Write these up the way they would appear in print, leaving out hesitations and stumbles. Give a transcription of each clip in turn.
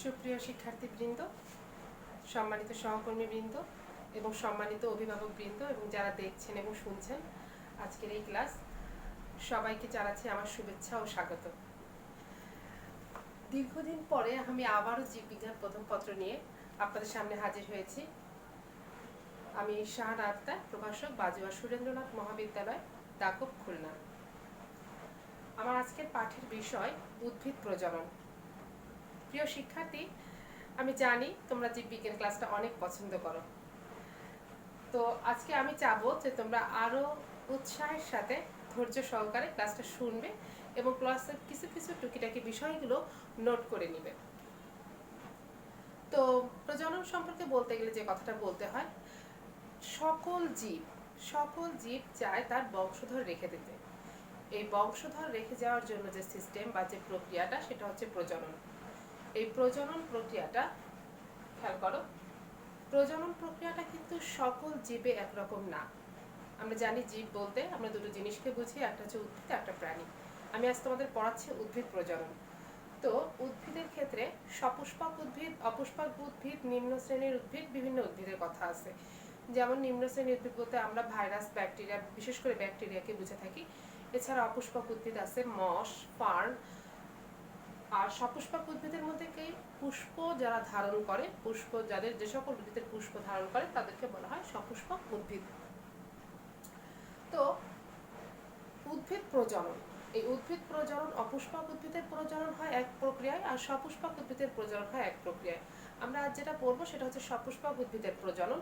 সুপ্রিয় শিক্ষার্থীবৃন্দ, সম্মানিত সহকর্মীবৃন্দ এবং সম্মানিত অভিভাবকবৃন্দ এবং যারা দেখছেন এবং শুনছেন আজকের এই ক্লাস, সবাইকে জানাচ্ছি আমার শুভেচ্ছা ও স্বাগত। দীর্ঘদিন পরে আমি আবারও জীববিজ্ঞান প্রথম পত্র নিয়ে আপনাদের সামনে হাজির হয়েছি। আমি শাহানা আক্তার, প্রভাষক, বাজুয়া সুরেন্দ্রনাথ মহাবিদ্যালয়, দাকব, খুলনা। আমার আজকের পাঠের বিষয় উদ্ভিদ প্রজনন। প্রিয় শিক্ষার্থী, আমি জানি তোমরা জীববিজ্ঞান ক্লাসটা অনেক পছন্দ করো, তো আজকে আমি চাবো যে তোমরা আরো উৎসাহের সাথে ধৈর্য সহকারে ক্লাসটা শুনবে এবং ক্লাসের কিছু কিছু টুকিটাকি বিষয়গুলো নোট করে নিবে। তো প্রজনন সম্পর্কে বলতে গেলে যে কথাটা বলতে হয়, সকল জীব চায় তার বংশধর রেখে দিতে। এই বংশধর রেখে যাওয়ার জন্য যে সিস্টেম বা যে প্রক্রিয়াটা, সেটা হচ্ছে প্রজনন। এই প্রজনন প্রক্রিয়াটা খেয়াল করো, প্রজনন প্রক্রিয়াটা কিন্তু সকল জীবে একরকম না। আমরা জানি জীব বলতে আমরা দুটো জিনিসকে বুঝি, একটা হচ্ছে উদ্ভিদ, একটা প্রাণী। আমি আজ তোমাদের পড়াচ্ছি উদ্ভিদ প্রজনন। তো উদ্ভিদের ক্ষেত্রে সপুষ্পক উদ্ভিদ, অপুষ্পক উদ্ভিদ, নিম্ন শ্রেণীর উদ্ভিদ, বিভিন্ন উদ্ভিদের কথা আছে। যেমন নিম্ন শ্রেণীর উদ্ভিদ বলতে আমরা ভাইরাস, ব্যাকটেরিয়া, বিশেষ করে ব্যাকটেরিয়াকে বুঝে থাকি। এছাড়া অপুষ্পক উদ্ভিদ আছে মস, ফার্ন। আর সপুষ্পক উদ্ভিদের মধ্যে কি পুষ্প যারা ধারণ করে, পুষ্প যাদের, যে সকল উদ্ভিদের পুষ্প ধারণ করে তাদেরকে বলা হয় সপুষ্পক উদ্ভিদ। তো উদ্ভিদ প্রজনন, এই উদ্ভিদ প্রজনন, অপুষ্পক উদ্ভিদের প্রজনন হয় এক প্রক্রিয়ায় আর সপুষ্পক উদ্ভিদের প্রজনন হয় এক প্রক্রিয়ায়। আমরা আজ যেটা পড়বো সেটা হচ্ছে সপুষ্পক উদ্ভিদের প্রজনন।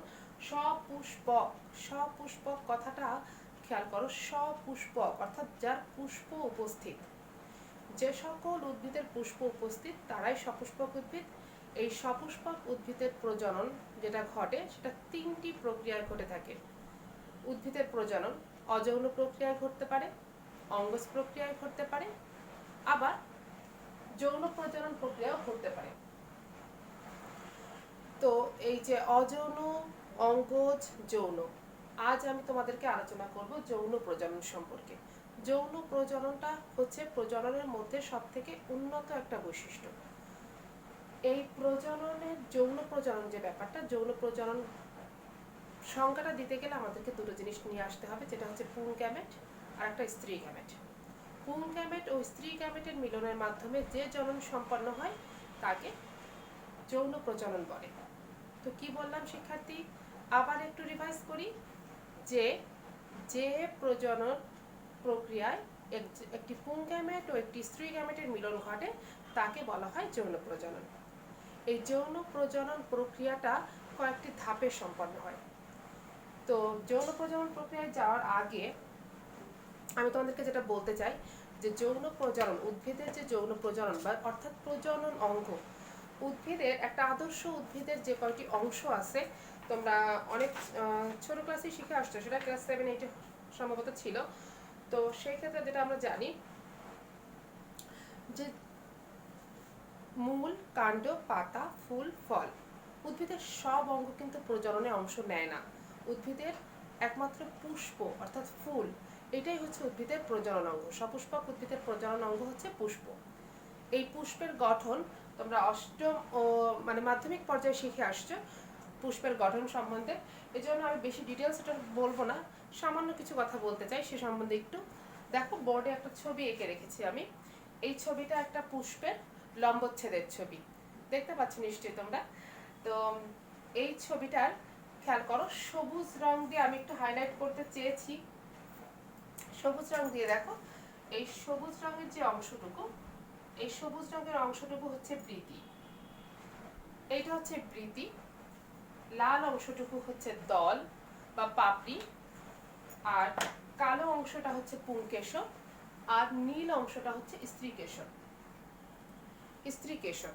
সপুষ্পক, সপুষ্পক কথাটা খেয়াল করো, সপুষ্পক অর্থাৎ যার পুষ্প উপস্থিত। যে সকল উদ্ভিদের পুষ্প উপস্থিত তারাই সপুষ্পক উদ্ভিদ। এই সপুষ্পক উদ্ভিদের প্রজনন যেটা ঘটে সেটা তিনটি প্রক্রিয়ায় ঘটে থাকে। উদ্ভিদের প্রজনন অযৌন প্রক্রিয়ায় ঘটতে পারে, অঙ্গজ প্রক্রিয়ায় ঘটতে পারে, আবার যৌন প্রজনন প্রক্রিয়াও ঘটতে পারে। তো এই যে অযৌন, অঙ্গজ, যৌন, আজ আমি তোমাদেরকে আলোচনা করব যৌন প্রজনন সম্পর্কে। যৌন প্রজননটা হচ্ছে প্রজননের মধ্যে সবথেকে উন্নত একটা বৈশিষ্ট্য। এই প্রজননের, যৌন প্রজনন যে ব্যাপারটা, যৌন প্রজনন সংজ্ঞাটা দিতে গেলে আমাদেরকে দুটো জিনিস নিয়ে আসতে হবে, যেটা হচ্ছে পুং গ্যামেট আর একটা স্ত্রী গ্যামেট। পুং গ্যামেট ও স্ত্রী গ্যামেটের মিলনের মাধ্যমে যে জনন সম্পন্ন হয় তাকে যৌন প্রজনন বলে। তো কি বললাম শিক্ষার্থী, আবার একটু রিভাইজ করি, যে যে প্রজনন প্রক্রিয়ায় একটি পুং গ্যামেট ও একটি স্ত্রী গ্যামেটের মিলন ঘটে তাকে বলা হয় যৌন প্রজনন। এই যৌন প্রজনন প্রক্রিয়াটা কয়েকটি ধাপে সম্পন্ন হয়। তো যৌন প্রজনন প্রক্রিয়ায় যাওয়ার আগে আমি তোমাদেরকে যেটা বলতে চাই, যে যৌন প্রজনন, উদ্ভিদের যে যৌন প্রজনন বা অর্থাৎ প্রজনন অঙ্গ, উদ্ভিদের একটা আদর্শ উদ্ভিদের যে কয়টি অংশ আছে, তোমরা অনেক ছোট ক্লাসে শিখে আসছো, সেটা ক্লাস 7-8 সম্ভবত ছিল। তো সেই ক্ষেত্রে যেটা আমরা জানি যে মূল, কাণ্ড, পাতা, ফুল, ফল, উদ্ভিদের সব অঙ্গ কিন্তু প্রজননে অংশ নেয় না। উদ্ভিদের একমাত্র পুষ্প অর্থাৎ ফুল, এটাই হচ্ছে উদ্ভিদের প্রজনন অঙ্গ। সপুষ্পক উদ্ভিদের প্রজনন অঙ্গ হচ্ছে পুষ্প। এই পুষ্পের গঠন তোমরা অষ্টম ও মাধ্যমিক পর্যায়ে শিখে আসছো পুষ্পের গঠন সম্বন্ধে। এই জন্য আমি বেশি ডিটেলস এটা বলবো না, সামান্য কিছু কথা বলতে চাই সে সম্বন্ধে একটু। দেখো, বোর্ডে একটা ছবি এঁকে রেখেছি আমি। এই ছবিটা একটা পুষ্পের লম্বচ্ছেদের ছবি, দেখতে পাচ্ছ নিশ্চয়ই তোমরা। তো এই ছবিটার খেয়াল করো, সবুজ রং দিয়ে আমি একটু হাইলাইট করতে চেয়েছি। সবুজ রং দিয়ে দেখো, এই সবুজ রঙের যে অংশটুকু, এই সবুজ রঙের অংশটুকু হচ্ছে বৃতি, এইটা হচ্ছে বৃতি। লাল অংশটুকু হচ্ছে দল বা পাপড়ি, আর কালো অংশটা হচ্ছে পুংকেশর, আর নীল অংশটা হচ্ছে স্ত্রীকেশর। স্ত্রীকেশর।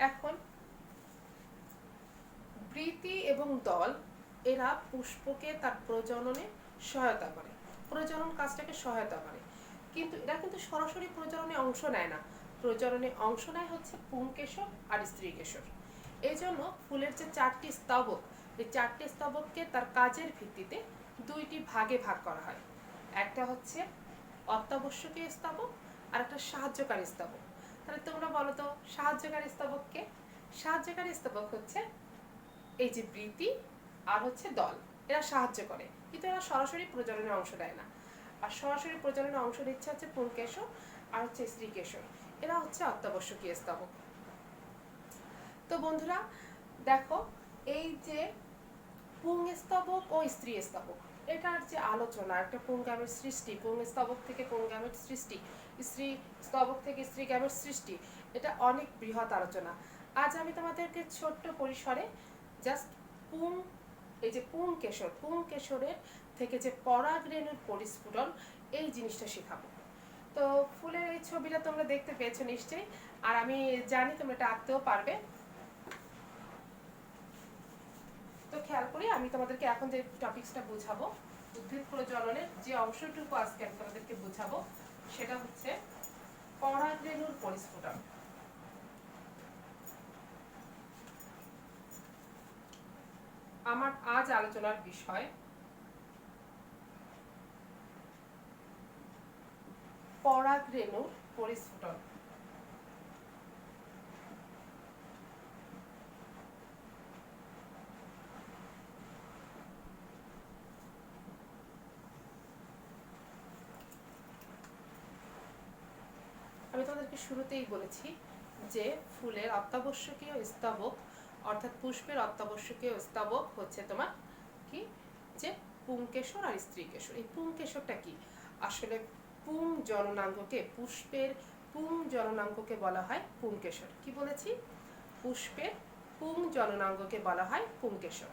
এখন বৃতি এবং দল এরা পুষ্পকে তার প্রজননে সহায়তা করে, প্রজনন কাজটাকে সহায়তা করে, কিন্তু এরা কিন্তু সরাসরি প্রজননে অংশ নেয় না। প্রজননে অংশ নেয় হচ্ছে পুংকেশর আর স্ত্রীকেশর। এই জন্য ফুলের যে 4টি স্তবক, এই 4টি স্তবককে তার কাজের ভিত্তিতে 2টি ভাগে ভাগ করা হয়। একটা হচ্ছে অত্যাবশ্যকীয় স্তবক আর একটা সাহায্যকারী স্তবক। তাহলে তোমরা বলো তো সাহায্যকারী স্তবককে? সাহায্যকারী স্তবক হচ্ছে এই যে বৃতি আর হচ্ছে দল, এরা সাহায্য করে, কিন্তু এরা সরাসরি প্রজননে অংশ দেয় না। আর সরাসরি প্রজননে অংশ দিচ্ছে হচ্ছে পুংকেশর আর হচ্ছে স্ত্রীকেশর, এরা হচ্ছে অত্যাবশ্যকীয় স্তবক। তো বন্ধুরা দেখো, এই যে পুংস্তবক ও স্ত্রী স্তবক, এটার যে আলোচনা, একটা পুংগ্যামেট সৃষ্টি, পুংস্তবক থেকে পুংগ্যামেট সৃষ্টি, স্ত্রী স্তবক থেকে স্ত্রী গ্যামেট সৃষ্টি, এটা অনেক বৃহৎ আলোচনা। আজ আমি তোমাদেরকে ছোট্ট পরিসরে জাস্ট পুং, এই যে পুংকেশর, পুংকেশরের থেকে যে পরাগরেণুর পরিস্ফুটন, এই জিনিসটা শেখাবো। তো ফুলের এই ছবিটা তোমরা দেখতে পেয়েছো নিশ্চয়ই, আর আমি জানি তোমরা এটা আঁকতেও পারবে। তো খেয়াল করি আমি তোমাদেরকে এখন যে টপিকসটা বুঝাবো, উদ্ভিদ প্রজননের যে অংশটুকু আজকে আমি তোমাদেরকে বুঝাবো, সেটা হচ্ছে পরাগরেণুর পরিস্ফুটন। আমার আজ আলোচনার বিষয় পরাগরেণুর পরিস্ফুটন। আমি তোমাদেরকে শুরুতেই বলেছি যে ফুলের অত্যাবশ্যকীয় স্তবক অর্থাৎ পুষ্পের অত্যাবশ্যকীয় স্তবক হচ্ছে তোমার কি, যে পুংকেশর আর স্ত্রীকেশর। এই পুংকেশরটা কি? আসলে পুং জননাঙ্গকে, পুষ্পের পুং জননাঙ্গকে বলা হয় পুংকেশর। কি বলেছি? পুষ্পের পুং জননাঙ্গকে বলা হয় পুংকেশর।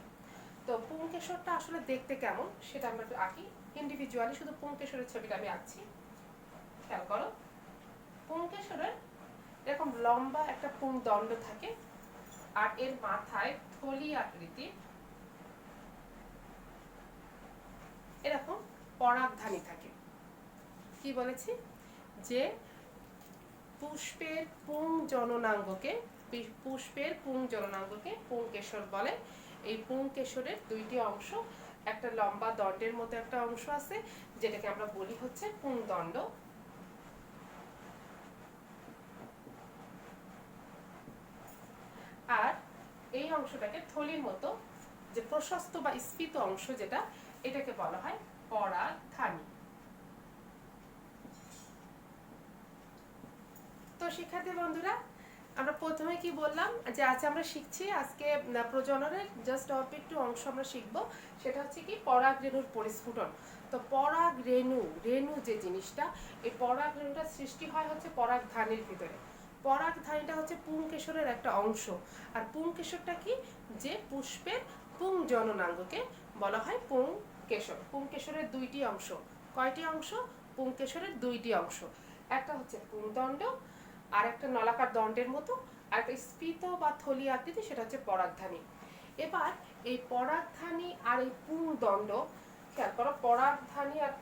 তো পুংকেশরটা আসলে দেখতে কেমন সেটা আমরা একটু আঁকি ইন্ডিভিজুয়ালি, শুধু পুংকেশরের ছবিটা আমি আঁকছি, খেয়াল করো। পুংকেশরের এরকম লম্বা একটা পুংদণ্ড থাকে, আর এর মাথায় থলি আকৃতি এরকম পরাগধানী থাকে। কি বলেছি? যে পুষ্পের পুং জননাঙ্গকে, পুষ্পের পুং জননাঙ্গকে পুংকেশর বলে। এই পুংকেশরের দুইটি অংশ, একটা লম্বা দণ্ডের মতো একটা অংশ আছে যেটাকে আমরা বলি হচ্ছে পুংদণ্ড, আর এই অংশটাকে থলির মতো যে প্রশস্ত বা স্ফীত অংশ যেটা, এটাকে বলা হয় পরাগধানী। তো শিক্ষার্থী বন্ধুরা, আমরা প্রথমে কি বললাম যে আজ আমরা শিখছি, আজকে প্রজননের জাস্ট অল্প একটু অংশ আমরা শিখবো, সেটা হচ্ছে কি পরাগরেণুর পরিস্ফুটন। তো পরাগরেণু, রেণু যে জিনিসটা, এই পরাগরেণুটা সৃষ্টি হয় হচ্ছে পরাগধানীর ভিতরে। পরাগধানীটা হচ্ছে পুংকেশরের একটা অংশ। আর পুংকেশরটা কি? যে পুষ্পের পুং জননাঙ্গকে বলা হয় পুংকেশর। পুংকেশরের দুইটি অংশ। কয়টি অংশ? পুংকেশরের দুইটি অংশ, একটা হচ্ছে পুংদণ্ড আর একটা নলাকার দণ্ডের মতো, আর একটা স্ফীত বা থলি আকৃতি, সেটা হচ্ছে পরাগধানী। এবার এই পরাগধানী আর এই পুংদণ্ড, খেয়াল করো, পরাগধানী আর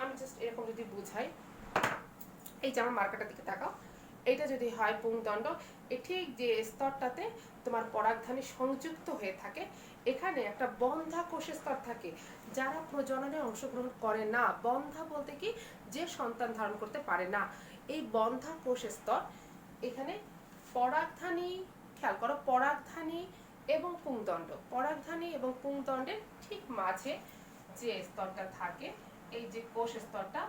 আমি জাস্ট এরকম যদি বুঝাই, এই যে আমার মার্কারটার দিকে তাকাও, এটা যদি হয় পুংদণ্ড, ঠিক যে স্তরটাতে তোমার পরাগধানী সংযুক্ত হয়ে থাকে, এখানে একটা বন্ধা কোষ স্তর থাকে, যারা প্রজননে অংশগ্রহণ করে না। বন্ধা বলতে কি? যে সন্তান ধারণ করতে পারে না। এই বন্ধা কোষ স্তর, এখানে পরাগধানী, খেয়াল করো, পরাগধানী এবং পুংদণ্ড, পরাগধানী এবং পুংদণ্ডের ঠিক মাঝে যে স্তরটা থাকে, এই যে কোষ স্তরটা,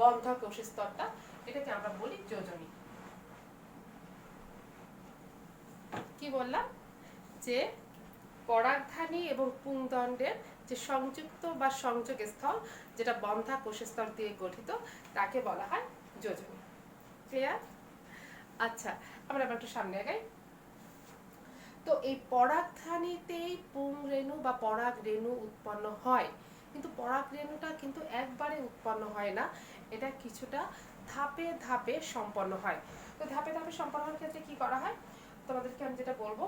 বন্ধা কোষ স্তরটা, এটাকে আমরা বলি যোজনী। কি বললাম? যে পরাগধানী এবং পুংদণ্ডের যে সংযুক্ত বা সংযোগ স্থল, যেটা বন্ধা কোষস্তর দিয়ে গঠিত, তাকে বলা হয় যোজনী। ক্লিয়ার? আচ্ছা, আমরা একটু সামনে আগাই। তো এই পরাগধানীতেই পুংরেণু বা পরাগরেণু উৎপন্ন হয়, কিন্তু পরাগরেণুটা কিন্তু একবারে উৎপন্ন হয় না, এটা কিছুটা ধাপে ধাপে সম্পন্ন হয়। তো ধাপে ধাপে সম্পন্ন হওয়ার ক্ষেত্রে কি করা হয় তোমাদেরকে আমি যেটা বলবো,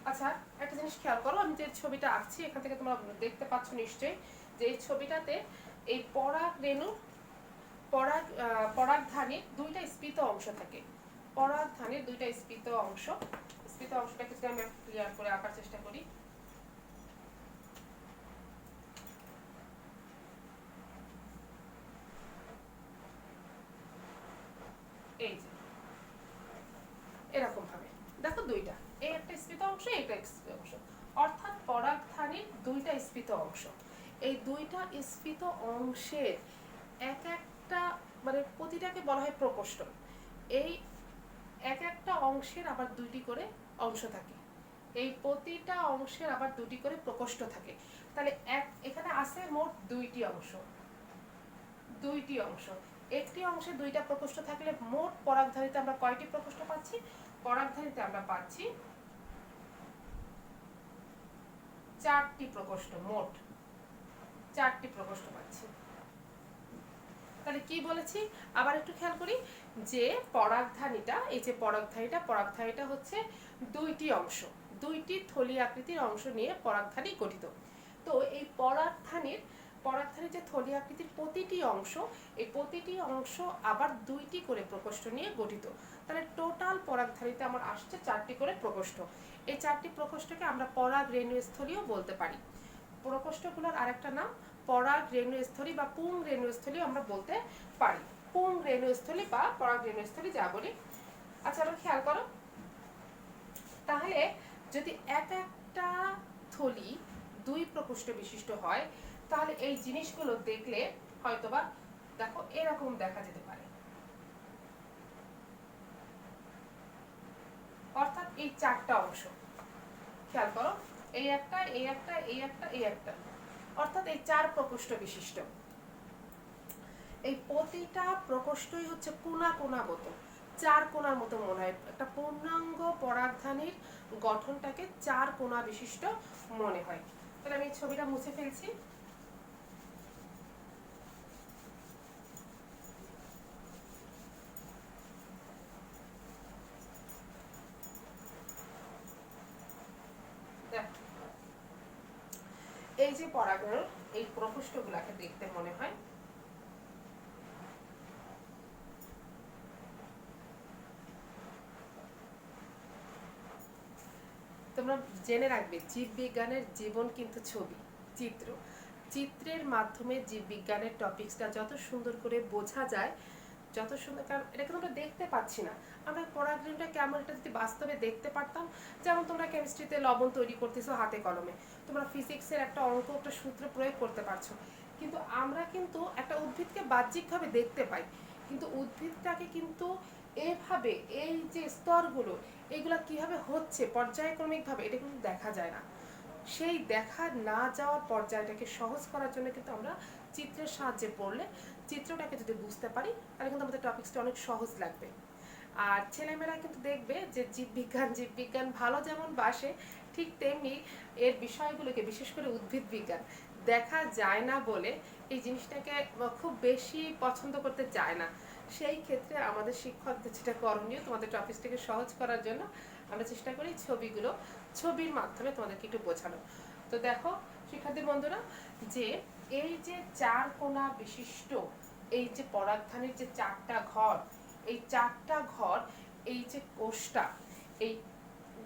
আচ্ছা একটা জিনিস খেয়াল করো, আমি যে ছবিটা আঁকছি এখান থেকে তোমরা দেখতে পাচ্ছ নিশ্চয়ই যে এই ছবিটাতে এই পরাগরেণু, পরাগধানীর দুইটা স্ফীত অংশ থাকে। পরাগধানীর দুইটা স্ফীত অংশ, স্ফীত অংশটাকে যদি আমি ক্লিয়ার করে আঁকার চেষ্টা করি, এই যে এরকম ভাবে দেখো দুইটা, এই একটা স্ফীত অংশ, এইটা স্ফীত অংশ, অর্থাৎ পরাগধানীর দুইটা স্ফীত অংশ। এই দুইটা স্ফীত অংশের এক একটা মানে প্রতিটাকে বলা হয় প্রকোষ্ঠ। এই এক একটা অংশের আবার দুইটি করে অংশ থাকে, এই প্রতিটা অংশের আবার দুটি করে প্রকোষ্ঠ থাকে। তাহলে এখানে আছে মোট দুইটি অংশ, দুইটি অংশ। একটি অংশে দুইটা প্রকোষ্ঠ থাকলে মোট পরাগধানীতে আমরা কয়টি প্রকোষ্ঠ পাচ্ছি? পরাগধানীতে আমরা পাচ্ছি 4টি প্রকোষ্ঠ, মোট 4টি প্রকোষ্ঠ পাচ্ছি। তাহলে কি বলেছি আবার একটু খেয়াল করি, যে পরাগধানীটা, এই যে পরাগধানীটা হচ্ছে দুইটি অংশ, দুইটি থলি আকৃতির অংশ নিয়ে পরাগধানী গঠিত। তো এই পরাগধানীর যে থলি আকৃতির প্রতিটি অংশ, এই প্রতিটি অংশ আবার দুইটি করে প্রকোষ্ঠ নিয়ে গঠিত। তাহলে টোটাল পরাগধানীতে আমার আসছে 4টি করে প্রকোষ্ঠ। এই 4টি প্রকোষ্ঠকে আমরা পরাগ রেণুস্থলীও বলতে পারি। প্রকোষ্ঠগুলোর আরেকটা নাম পরাগ রেণুস্থলী বা পুং রেণুস্থলী আমরা বলতে পারি। পুং রেণুস্থলী বা পরাগ রেণুস্থলী যা বলি। আচ্ছা আমরা খেয়াল করো, তাহলে যদি এক একটা থলি 2 প্রকোষ্ঠ বিশিষ্ট হয়, তাহলে এই জিনিসগুলো দেখলে হয়তোবা দেখো এরকম দেখা যেতে পারে। অর্থাৎ এই 4টা অংশ খেয়াল করো, এই একটা, এই একটা, এই একটা, এই একটা, অর্থাৎ এই 4 প্রকোষ্ঠ বিশিষ্ট। এই প্রতিটা প্রকোষ্ঠই হচ্ছে কোনা কোনা মতো, 4 কোণার মতো মনে হয়। একটা পূর্ণাঙ্গ পরাগধানীর গঠনটাকে 4 কোণা বিশিষ্ট মনে হয়। তাহলে আমি এই ছবিটা মুছে ফেলছি। এই যে পরাগের এই প্রকোষ্ঠগুলোকে দেখতে মনে হয় তোমরা জেনে রাখবে, জীববিজ্ঞানের জীবন কিন্তু ছবি, চিত্র। চিত্রের মাধ্যমে জীববিজ্ঞানের টপিকসটা যত সুন্দর করে বোঝা যায়, যত সুন্দর, কারণ এটাকে আমরা দেখতে পাচ্ছি না। আমরা পরাগরেণুটা কেমন, এটা যদি বাস্তবে দেখতে পারতাম, যেমন তোমরা কেমিস্ট্রিতে লবণ তৈরি করতেছো হাতে কলমে, তোমরা ফিজিক্সের একটা অঙ্ক, একটা সূত্র প্রয়োগ করতে পারছো, কিন্তু আমরা কিন্তু একটা উদ্ভিদকে বাহ্যিকভাবে দেখতে পাই, কিন্তু উদ্ভিদটাকে কিন্তু এভাবে এই যে স্তরগুলো, এগুলা কিভাবে হচ্ছে পর্যায়ক্রমিকভাবে, এটা কিন্তু দেখা যায় না। সেই দেখা না যাওয়ার পর্যায়টাকে সহজ করার জন্য কিন্তু আমরা চিত্রের সাহায্যে পড়লে, চিত্রটাকে যদি বুঝতে পারি, তাহলে কিন্তু আমাদের টপিকসটা অনেক সহজ লাগবে। আর ছেলেমেয়েরা কিন্তু দেখবে যে জীববিজ্ঞান ভালো যেমন বাসে, ঠিক তেমনি এর বিষয়গুলোকে, বিশেষ করে উদ্ভিদ বিজ্ঞান দেখা যায় না বলে এই জিনিসটাকে খুব বেশি পছন্দ করতে চায় না। সেই ক্ষেত্রে আমাদের শিক্ষকদের যেটা করণীয়, তোমাদের টপিকসটাকে সহজ করার জন্য আমরা চেষ্টা করি ছবিগুলো, ছবির মাধ্যমে তোমাদেরকে একটু বোঝানো। তো দেখো শিক্ষার্থী বন্ধুরা, যে এই যে 4 কোণা বিশিষ্ট এই যে পরাগধানীর যে 4টা ঘর, এই 4টা ঘর, এই যে কোষটা, এই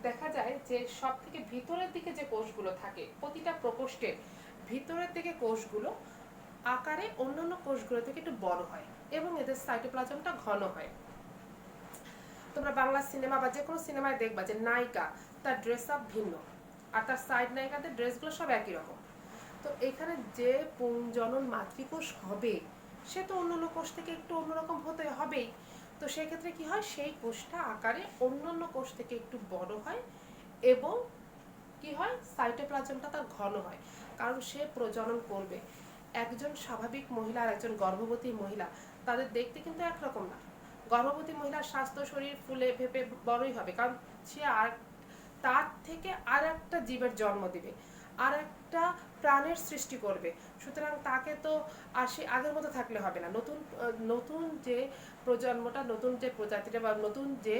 দেখা যায় যে সব থেকে ভিতরের দিকে যে কোষগুলো থাকে, প্রতিটা প্রকোষ্ঠের ভিতরের দিকে কোষগুলো আকারে অন্যান্য কোষগুলো থেকে একটু বড় হয় এবং এদের সাইটোপ্লাজমটা ঘন হয়। তোমরা বাংলা সিনেমা বা যে কোনো সিনেমায় দেখবা যে নায়িকা, তার ড্রেস আপ ভিন্ন, আর তার সাইড নায়িকাদের ড্রেসগুলো সব একই রকম। তো এখানে যে পুংজনন মাতৃকোষ হবে, সে তো অন্যান্য কোষ থেকে একটু অন্যরকম হতে হবেই। তো সেক্ষেত্রে কি হয়, সেই কোষটা আকারে অন্যান্য কোষ থেকে একটু বড় হয় এবং কি হয়, সাইটোপ্লাজমটা তার ঘন হয়, কারণ সে প্রজনন করবে। একজন স্বাভাবিক মহিলা আর একজন গর্ভবতী মহিলা, তাদের দেখতে কিন্তু একরকম না। গর্ভবতী মহিলার স্বাস্থ্য শরীর ফুলে ফেপে বড়ই হবে, কারণ সে আর তার থেকে আর একটা জীবের জন্ম দিবে, আর একটা প্রাণের সৃষ্টি করবে। সুতরাং তাকে তো আর সে আগের মতো থাকলে হবে না। নতুন যে প্রজন্মটা, নতুন যে প্রজাতিটা বা নতুন যে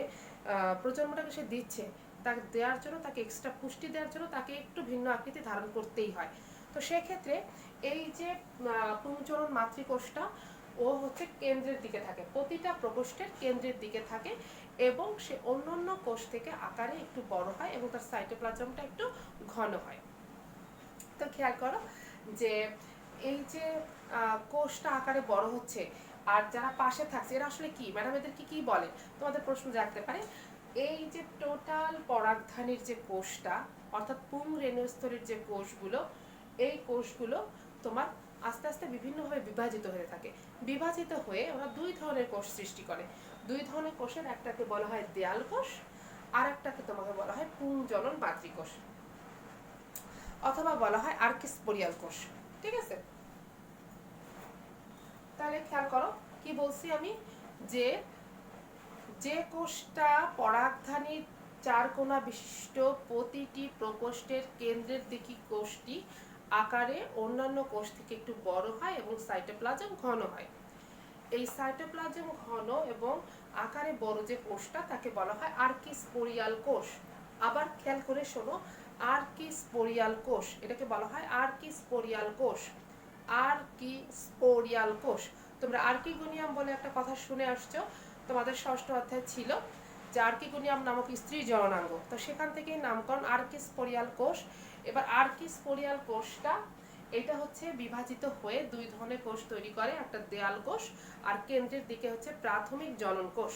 প্রজন্মটাকে সে দিচ্ছে, তাকে দেওয়ার জন্য, তাকে এক্সট্রা পুষ্টি দেওয়ার জন্য তাকে একটু ভিন্ন আকৃতি ধারণ করতেই হয়। তো সেক্ষেত্রে এই যে পুংজনন মাতৃকোষটা, ও হচ্ছে কেন্দ্রের দিকে থাকে, প্রতিটা প্রকোষ্ঠের কেন্দ্রের দিকে থাকে এবং সে অন্যান্য কোষ থেকে আকারে একটু বড় হয় এবং তার সাইটোপ্লাজমটা একটু ঘন হয়। তো খেয়াল করো যে এই যে কোষটা আকারে বড় হচ্ছে আর যারা পাশে থাকছে এরা আসলে কি ম্যাডাম, এদেরকে কি বলে, তোমাদের প্রশ্ন জাগতে পারে। এই যে টোটাল পরাগধানীর যে কোষটা, অর্থাৎ পুং রেণুস্থলীর যে কোষগুলো, এই কোষগুলো তোমার আস্তে আস্তে বিভিন্নভাবে বিভাজিত হয়ে থাকে। বিভাজিত হয়ে ওরা দুই ধরনের কোষ সৃষ্টি করে। দুই ধরনের কোষের একটাকে বলা হয় দেয়াল কোষ, আর একটাকে তোমাকে বলা হয় পুংজনন মাতৃকোষ, অথবা বলা হয় আর্কিস্পোরিয়াল কোষ। ঠিক আছে, তাহলে খেয়াল করো কি বলছি আমি, যে যে কোষটা পরাগধানীর চার কোণা বিশিষ্ট প্রতিটি প্রকোষ্ঠের কেন্দ্রের দিকে কোষটি আকারে অন্যান্য কোষ থেকে একটু বড় হয় এবং সাইটোপ্লাজম ঘন হয়। এই সাইটোপ্লাজম ঘন এবং আকারে বড় যে কোষটা তাকে বলা হয় আর্কিস্পোরিয়াল কোষ। আবার খেয়াল করে শোনো, আর্কিস্পোরিয়াল কোষ, এটাকে বলা হয় আর্কিস্পোরিয়াল কোষ। আর্কিস্পোরিয়াল কোষ, তোমরা আর্কিগোনিয়াম বলে একটা কথা শুনে আসছো, তোমাদের ষষ্ঠ অধ্যায় ছিল যে আর্কিগোনিয়াম নামক স্ত্রী জননাঙ্গ, তো সেখান থেকেই নামকরণ আর্কিস্পোরিয়াল কোষ। এবার আর্কিস্পোরিয়াল কোষটা এটা হচ্ছে বিভাজিত হয়ে দুই ধরনের কোষ তৈরি করে, একটা দেয়াল কোষ আর কেন্দ্রের দিকে হচ্ছে প্রাথমিক জনন কোষ।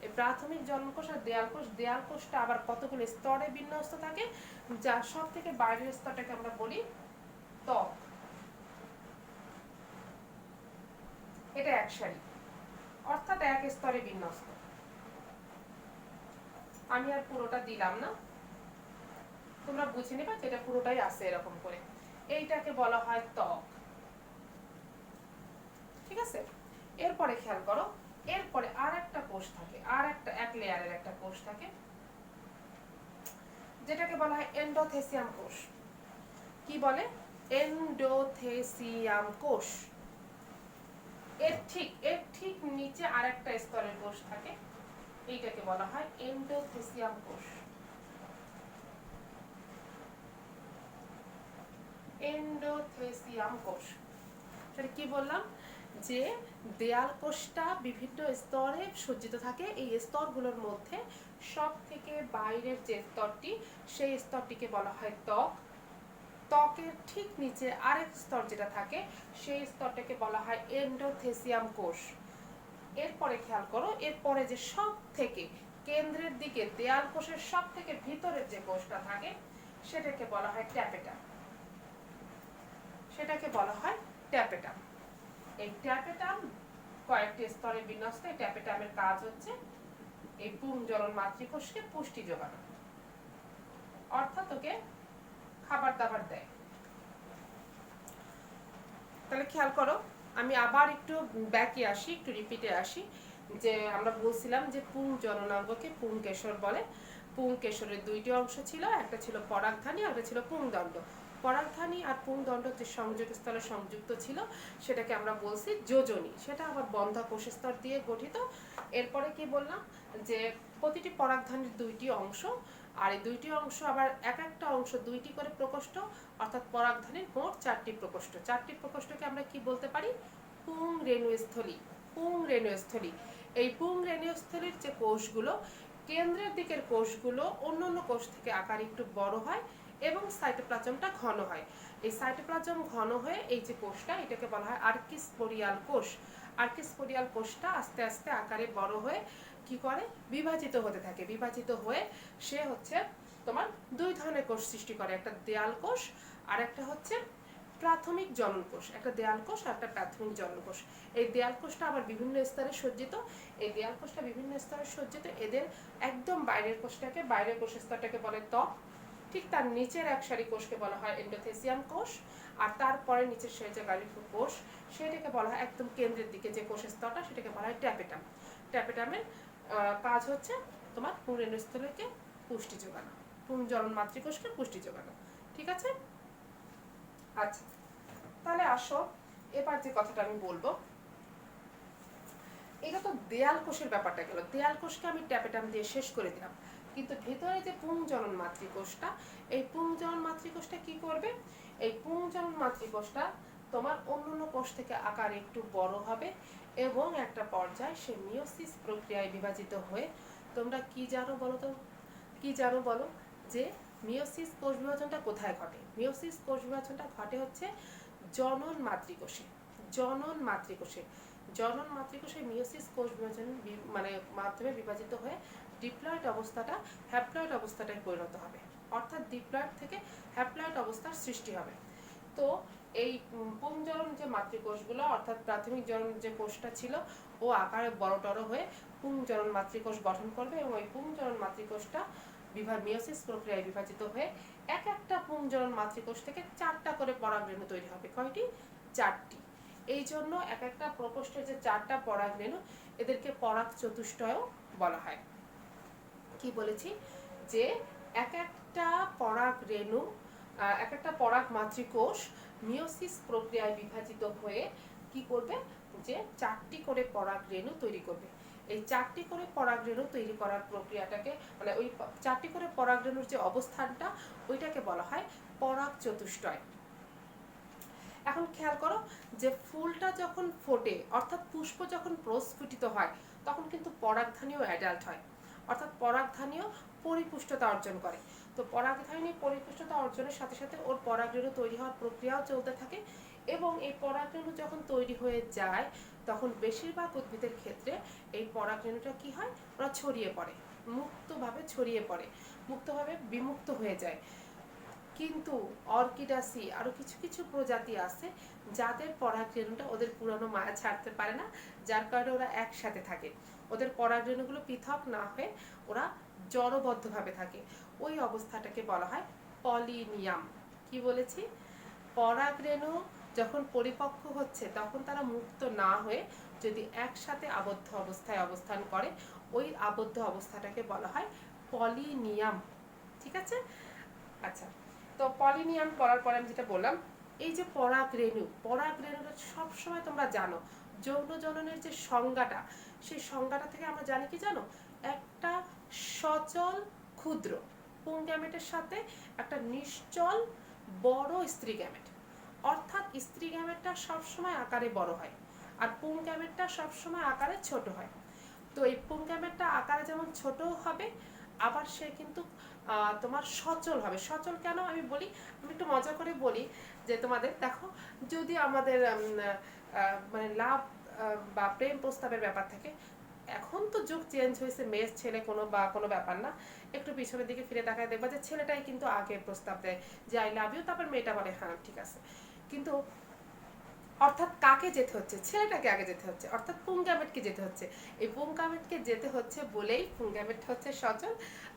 এই প্রাথমিক জনন কোষ আর দেয়াল কোষটা আবার কতগুলো স্তরে বিন্যস্ত থাকে, যা সব থেকে বাইরের স্তরটাকে আমরা বলি ত্বক। এটা এক সারি, অর্থাৎ এক স্তরে বিন্যস্ত। আমি আর পুরোটা দিলাম না, তোমরা বুঝে নেবা যেটা পুরোটাই আছে এরকম করে। এইটাকে বলা হয় ত্বক। ঠিক আছে, এরপরে খেয়াল করো, এরপরে আর একটা কোষ থাকে, আর একটা এক লেয়ারের একটা কোষ থাকে, যেটাকে বলা হয় এন্ডোথেসিয়াম কোষ। কি বলে? এন্ডোথেসিয়াম কোষ। এর ঠিক নিচে আর একটা স্তরের কোষ থাকে, এইটাকে বলা হয় এন্ডোথেসিয়াম কোষ। এন্ডোথেসিয়াম কোষ। তাহলে কি বললাম, যে দেয়াল কোষটা বিভিন্ন স্তরে সজ্জিত থাকে। এই স্তরগুলোর মধ্যে সব থেকে বাইরের যে স্তরটি, সেই স্তরটিকে বলা হয় ত্বক। ত্বকের ঠিক নিচে আরেক স্তর যেটা থাকে, সেই স্তরটাকে বলা হয় এন্ডোথেসিয়াম কোষ। এরপরে খেয়াল করো, এরপরে যে সব থেকে কেন্দ্রের দিকে দেয়াল কোষের সব থেকে ভিতরের যে কোষটা থাকে, সেটাকে বলা হয় ট্যাপেটাম। সেটাকে বলা হয় ট্যাপেটাম। এই ট্যাপেটাম কয়েকটি স্তরে বিন্যস্ত। এই ট্যাপেটামের কাজ হচ্ছে এই পুংজনন মাতৃকোষকে পুষ্টি যোগানো, অর্থাৎ ওকে খাবার দাবার দেয়। তাহলে খেয়াল করো, আমি আবার একটু ব্যাকে আসি, একটু রিপিটে আসি, যে আমরা বলছিলাম যে পুং জননাঙ্গকে পুংকেশর বলে। পুংকেশরের দুইটি অংশ ছিল, একটা ছিল পরাগধানী আর একটা ছিল পুংদণ্ড। পরাগধানী আর পুংদণ্ড যে সংযোগ স্থলে সংযুক্ত ছিল সেটাকে আমরা বলছি যোজনী, সেটা আবার বন্ধা কোষস্তর দিয়ে গঠিত। এরপরে কি বললাম, যে প্রতিটি পরাগধানীর দুইটি অংশ, আর এই দুইটি অংশ আবার এক একটা অংশ দুইটি করে প্রকোষ্ঠ, অর্থাৎ পরাগধানীর মোট চারটি প্রকোষ্ঠ। চারটি প্রকোষ্ঠকে আমরা কি বলতে পারি? পুং রেণুস্থলী। পুং রেণুস্থলী। এই পুং রেণুস্থলীর যে কোষগুলো, কেন্দ্রের দিকের কোষগুলো অন্য অন্য কোষ থেকে আকারে একটু বড় হয় এবং সাইটোপ্লাজমটা ঘন হয়। এই সাইটোপ্লাজম ঘন হয়ে এই যে কোষটা, এটাকে বলা হয় আর্কিস্পোরিয়াল কোষ। আর্কিস্পোরিয়াল কোষটা আস্তে আস্তে আকারে বড় হয়ে কি করে? বিভাজিত হতে থাকে। বিভাজিত হয়ে সে হচ্ছে তোমার দুই ধরনের কোষ সৃষ্টি করে, একটা দেয়াল কোষ আর একটা হচ্ছে প্রাথমিক জনন কোষ। একটা দেয়াল কোষ আর একটা প্রাথমিক জনন কোষ। এই দেয়াল কোষটা আবার বিভিন্ন স্তরে সজ্জিত। এই দেয়াল কোষটা বিভিন্ন স্তরে সজ্জিত। এদের একদম বাইরের কোষটাকে, বাইরের কোষ স্তরটাকে বলে ত্বক। ঠিক তার নিচের এক সারি কোষকে বলা হয় এন্ডোথেসিয়াম কোষ, আর তারপরে নিচের সেই যে গালিফু কোষ, সেটাকে বলা হয় একদম কেন্দ্রের দিকে যে কোষ স্তরটা, সেটাকে বলা হয় ট্যাপেটাম। ট্যাপেটামের কাজ হচ্ছে তোমার পুংরেণুস্থলীকে পুষ্টি যোগানো, পুংজনন মাতৃকোষকে পুষ্টি যোগানো। ঠিক আছে? আচ্ছা, তাহলে আসো এবার যে কথাটা আমি বলবো, এটা তো দেয়াল কোষের ব্যাপারটা গেল। দেয়াল কোষকে আমি ট্যাপেটাম দিয়ে শেষ করে দিলাম, কিন্তু ভেতরে যে পুংজনন মাতৃকোষটা, এই পুংজনন মাতৃকোষটা কি করবে? এই পুংজনন মাতৃকোষটা তোমার অন্যান্য কোষ থেকে আকারে একটু বড় হবে এবং একটা পর্যায়ে সে মিওসিস প্রক্রিয়ায় বিভাজিত হয়ে, তোমরা কি জানো বলো তো? কি জানো বলো? যে মিওসিস কোষ বিভাজনটা কোথায় ঘটে? মিওসিস কোষ বিভাজনটা ঘটে হচ্ছে জনন মাতৃকোষে। জনন মাতৃকোষে। জনন মাতৃকোষ এই মিওসিস কোষ বিভাজন মানে মাধ্যমে বিভাজিত হয়ে ডিপ্লয়েড অবস্থাটা হ্যাপ্লয়েড অবস্থাটায় পরিণত হবে, অর্থাৎ ডিপ্লয়েড থেকে হ্যাপ্লয়েড অবস্থার সৃষ্টি হবে। তো এই পুংজনন যে মাতৃকোষগুলো অর্থাৎ প্রাথমিক জনন যে কোষটা ছিল ও আকারে বড়টড় হয়ে পুংজনন মাতৃকোষ গঠন করবে এবং এই পুংজনন মাতৃকোষটা মিওসিস প্রক্রিয়ায় বিভাজিত হয়ে এক একটা পুংজনন মাতৃকোষ থেকে 4টা করে পরাগরেণু তৈরি হবে। কয়টি? 4টি। এই জন্য এক একটা প্রকোষ্ঠের যে 4টা পরাগরেণু এদেরকে পরাগ চতুষ্টয় বলা হয়। কি বলেছি যে এক একটা পরাগরেণু এক একটা পরাগ মাতৃকোষ মিওসিস প্রক্রিয়ায় বিভাজিত হয়ে কি করবে, যে 4টি করে পরাগরেণু তৈরি করবে। এই 4টি করে পরাগরেণু তৈরি করার প্রক্রিয়াটাকে মানে ওই 4টি করে পরাগরেণুর যে অবস্থানটা ওইটাকে বলা হয় পরাগ চতুষ্টয়। এখন খেয়াল করো যে ফুলটা যখন ফোটে অর্থাৎ পুষ্প যখন প্রস্ফুটিত হয় তখন কিন্তু পরাগধানীও অ্যাডাল্ট হয়, অর্থাৎ পরাগধানীও পরিপুষ্টতা অর্জন করে। তো পরাগধানী পরিপুষ্টতা অর্জনের সাথে সাথে ওর পরাগরেণু তৈরি হওয়ার প্রক্রিয়াও চলতে থাকে এবং এই পরাগরেণু যখন তৈরি হয়ে যায় তখন বেশিরভাগ উদ্ভিদের ক্ষেত্রে এই পরাগরেণুটা কি হয়, ওরা ছড়িয়ে পড়ে, মুক্তভাবে ছড়িয়ে পড়ে, মুক্তভাবে বিমুক্ত হয়ে যায়। কিন্তু অর্কিডাসি আরো কিছু কিছু প্রজাতি আছে যাদের পরাগরেণুটা ওদের পুরানো মায়া ছাড়তে পারে না, যার কারণে ওরা একসাথে থাকে। ওদের পরাগরেণুগুলো পৃথক না হয়ে ওরা জড়বদ্ধভাবে থাকে। ওই অবস্থাটাকে বলা হয় পলিনিয়াম। কি বলেছি? পরাগরেণু যখন পরিপক্ক হচ্ছে তখন তারা মুক্ত না হয়ে যদি একসাথে আবদ্ধ অবস্থায় অবস্থান করে ওই আবদ্ধ অবস্থাটাকে বলা হয় পলিনিয়াম। ঠিক আছে? আচ্ছা, তো পলিনিয়াম করার পরে আমি যেটা বললাম এই যে পরাগরেণুটা সবসময় তোমরা জানো যৌন জননের যে সংজ্ঞাটা সেই সংজ্ঞাটা থেকে আমরা জানি কি জানো, একটা সচল ক্ষুদ্র পুংগ্যামেটের সাথে একটা নিশ্চল বড় স্ত্রী গ্যামেট, অর্থাৎ স্ত্রী গ্যামেটটা সবসময় আকারে বড় হয় আর পুংগ্যামেটটা সবসময় আকারে ছোট হয়। তো এই পুংগ্যামেটটা আকারে যেমন ছোট হবে আবার সে কিন্তু তোমার সচল হবে। সচল কেন আমি বলি, আমি একটু মজা করে বলি যে তোমাদের দেখো যদি আমাদের মানে লাভ বা প্রেম প্রস্তাবের ব্যাপার থাকে, এখন তো যুগ চেঞ্জ হয়েছে, মেয়ে ছেলে কোনো বা কোনো ব্যাপার না, একটু পিছনের দিকে ফিরে তাকায় দেখবা যে ছেলেটাই কিন্তু আগে প্রস্তাব দেয় যে আই লাভ ইউ, তারপর মেয়েটা বলে হ্যাঁ ঠিক আছে। কিন্তু অর্থাৎ কাকে যেতে হচ্ছে, ছেলেটাকে আগে যেতে হচ্ছে, অর্থাৎ পুংগ্যামেটকে যেতে হচ্ছে। এই পুংগ্যামেটকে যেতে হচ্ছে বলেই পুংগ্যামেটটা হচ্ছে সচল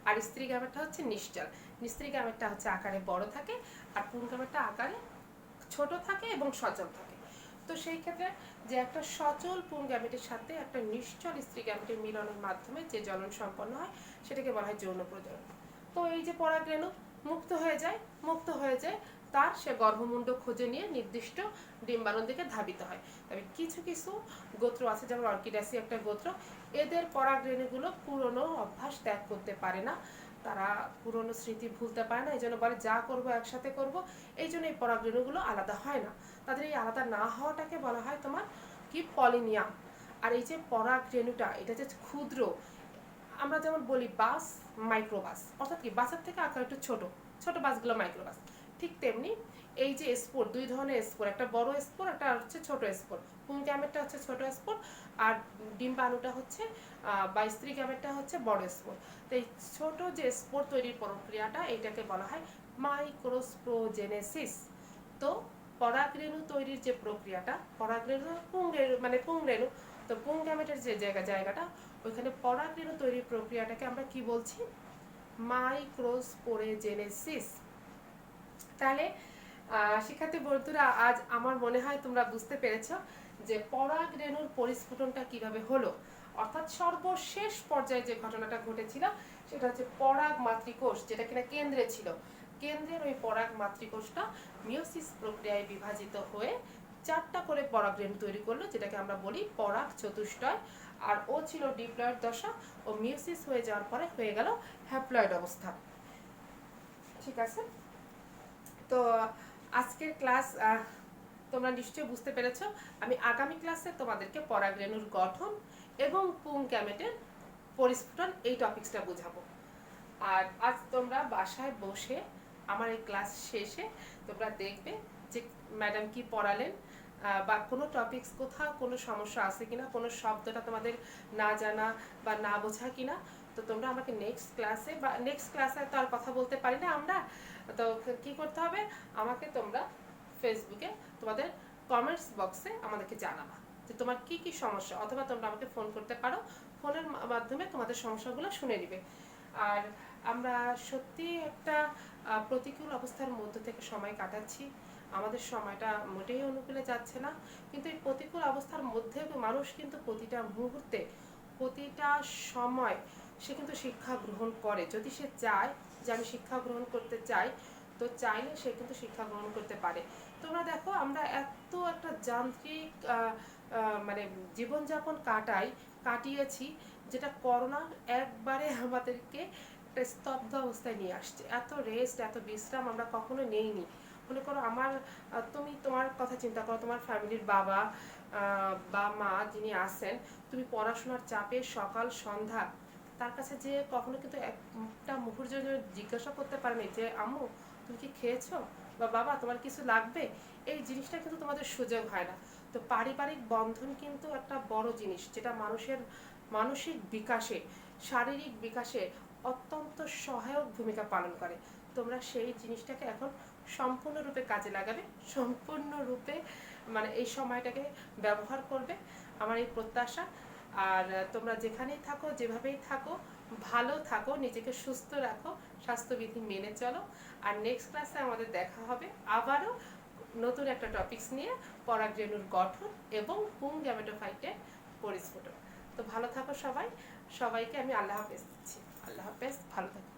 আর স্ত্রী গ্যামেটটা হচ্ছে নিশ্চল। স্ত্রী গ্যামেটটা হচ্ছে আকারে বড় থাকে আর পুংগ্যামেটটা আকারে ছোট থাকে এবং সচল থাকে। তো সেই ক্ষেত্রে যে একটা সচল পুংগ্যামেটের সাথে একটা নিশ্চল স্ত্রী গ্যামেটের মিলনের মাধ্যমে যে জনন সম্পন্ন হয় সেটাকে বলা হয় যৌন প্রজনন। তো এই যে পরাগরেণু মুক্ত হয়ে যায় তার সে গর্ভমুণ্ড খুঁজে নিয়ে নির্দিষ্ট ডিম্বাণুর দিকে ধাবিত হয়। তবে কিছু কিছু গোত্র আছে যেমন অর্কিডাসি একটা গোত্র, এদের পরাগরেণুগুলো পুরনো অভ্যাস ত্যাগ করতে পারে না, তারা পুরনো স্মৃতি ভুলতে পারে না, এই জন্য বলে যা করবো একসাথে করব, এই জন্য এই পরাগরেণুগুলো আলাদা হয় না। তাদের এই আলাদা না হওয়াটাকে বলা হয় তোমার কি পলিনিয়াম। আর এই যে পরাগরেণুটা এটা যে ক্ষুদ্র, আমরা যেমন বলি বাস মাইক্রোবাস, অর্থাৎ কি বাসের থেকে আকার একটু ছোট, ছোট বাসগুলো মাইক্রোবাস, ঠিক তেমনি এই যে স্পোর, দুই ধরনের স্পোর, একটা বড় স্পোর একটা হচ্ছে ছোট স্পোর। পুংগ্যামেটটা হচ্ছে ছোট স্পোর আর ডিম্বাণুটা হচ্ছে বা স্ত্রী গ্যামেটটা হচ্ছে বড় স্পোর। তো এই ছোট যে স্পোর তৈরির প্রক্রিয়াটা এটাকে বলা হয় মাইক্রোস্পোজেনেসিস। তো পরাগরেণু তৈরির যে প্রক্রিয়াটা, পরাগরেণু পুংরেণু মানে পুংরেণু, তো পুংগ্যামেটের যে জায়গাটা ওইখানে পরাগরেণু তৈরির প্রক্রিয়াটাকে আমরা কি বলছি, মাইক্রোস্পোরেজেনেসিস। তাহলে শিক্ষার্থী বন্ধুরা আজ আমার মনে হয় তোমরা বুঝতে পেরেছো যে পরাগরেণুর পরিস্ফুটনটা কিভাবে হলো, অর্থাৎ সর্বশেষ পর্যায়ে যে ঘটনাটা ঘটেছিল সেটা হচ্ছে পরাগ মাতৃকোষ যেটা কিনা কেন্দ্রে ছিল, কেন্দ্রের ওই পরাগ মাতৃকোষটা মিওসিস প্রক্রিয়ায় বিভাজিত হয়ে 4টা করে পরাগরেণু তৈরি করলো যেটাকে আমরা বলি পরাগ চতুষ্টয়। আর ও ছিল ডিপ্লয়েড দশা ও মিওসিস হয়ে যাওয়ার পরে হয়ে গেল হ্যাপ্লয়েড অবস্থা। ঠিক আছে, তো আজকের ক্লাস তোমরা নিশ্চয়ই বুঝতে পেরেছো। আমি আগামী ক্লাসে তোমাদেরকে পরাগরেণুর গঠন এবং পুংগ্যামেটের পরিস্ফুটন এই টপিকসটা বুঝাবো। আর আজ তোমরা বাসায় বসে আমার এই ক্লাস শেষে তোমরা দেখবে যে ম্যাডাম কি পড়ালেন, বা কোনো টপিকস কোথাও কোনো সমস্যা আছে কিনা, কোনো শব্দটা তোমাদের না জানা বা না বোঝা কিনা, তো তোমরা আমাকে নেক্সট ক্লাসে তো আর কথা বলতে পারি না আমরা, তো কি করতে হবে, আমাকে তোমরা ফেসবুকে তোমাদের কমেন্টস বক্সে আমাদেরকে জানাবা যে তোমার কি কি সমস্যা, অথবা তোমরা আমাকে ফোন করতে পারো, ফোনের মাধ্যমে তোমাদের সমস্যাগুলো শুনে নিবে। আর আমরা সত্যি একটা প্রতিকূল অবস্থার মধ্য থেকে সময় কাটাচ্ছি, আমাদের সময়টা মোটেই অনুকূলে যাচ্ছে না, কিন্তু এই প্রতিকূল অবস্থার মধ্যে মানুষ কিন্তু প্রতিটা মুহূর্তে, প্রতিটা সময় সে কিন্তু শিক্ষা গ্রহণ করে, যদি সে চায় যে আমি শিক্ষা গ্রহণ করতে চাই, তো চাইলে সে কিন্তু শিক্ষা গ্রহণ করতে পারে। তোমরা দেখো আমরা এত একটা যান্ত্রিক মানে জীবনযাপন কাটিয়েছি, যেটা করোনা একবারে আমাদেরকে একটা স্তব্ধ অবস্থায় নিয়ে আসছে। এত রেস্ট, এত বিশ্রাম আমরা কখনো নেইনি। মনে করো তুমি তোমার কথা চিন্তা করো, তোমার ফ্যামিলির বাবা বা মা যিনি আছেন, তুমি পড়াশোনার চাপে সকাল সন্ধ্যা তার কাছে যে কখনো কিন্তু একটা মুহূর্ত জন্য জিজ্ঞাসা করতে পারেনি যে আম্মু তুমি কি খেয়েছো, বা বাবা তোমার কিছু লাগবে, এই জিনিসটা কিন্তু তোমাদের সুযোগ হয় না। তো পারিবারিক বন্ধন কিন্তু একটা বড় জিনিস, যেটা মানুষের মানসিক বিকাশে, শারীরিক বিকাশে অত্যন্ত সহায়ক ভূমিকা পালন করে। তোমরা সেই জিনিসটাকে এখন সম্পূর্ণরূপে কাজে লাগাবে, সম্পূর্ণরূপে মানে এই সময়টাকে ব্যবহার করবে, আমার এই প্রত্যাশা। আর তোমরা যেখানেই থাকো, যেভাবেই থাকো, ভালো থাকো, নিজেকে সুস্থ রাখো, স্বাস্থ্যবিধি মেনে চলো। আর নেক্সট ক্লাসে আমাদের দেখা হবে আবারও নতুন একটা টপিকস নিয়ে, পরাগরেণুর গঠন এবং পুং গ্যামেটোফাইটের পরিস্ফুটন। তো ভালো থাকো সবাই, সবাইকে আমি আল্লাহ হাফেজ দিচ্ছি। আল্লাহ হাফেজ, ভালো থাকো।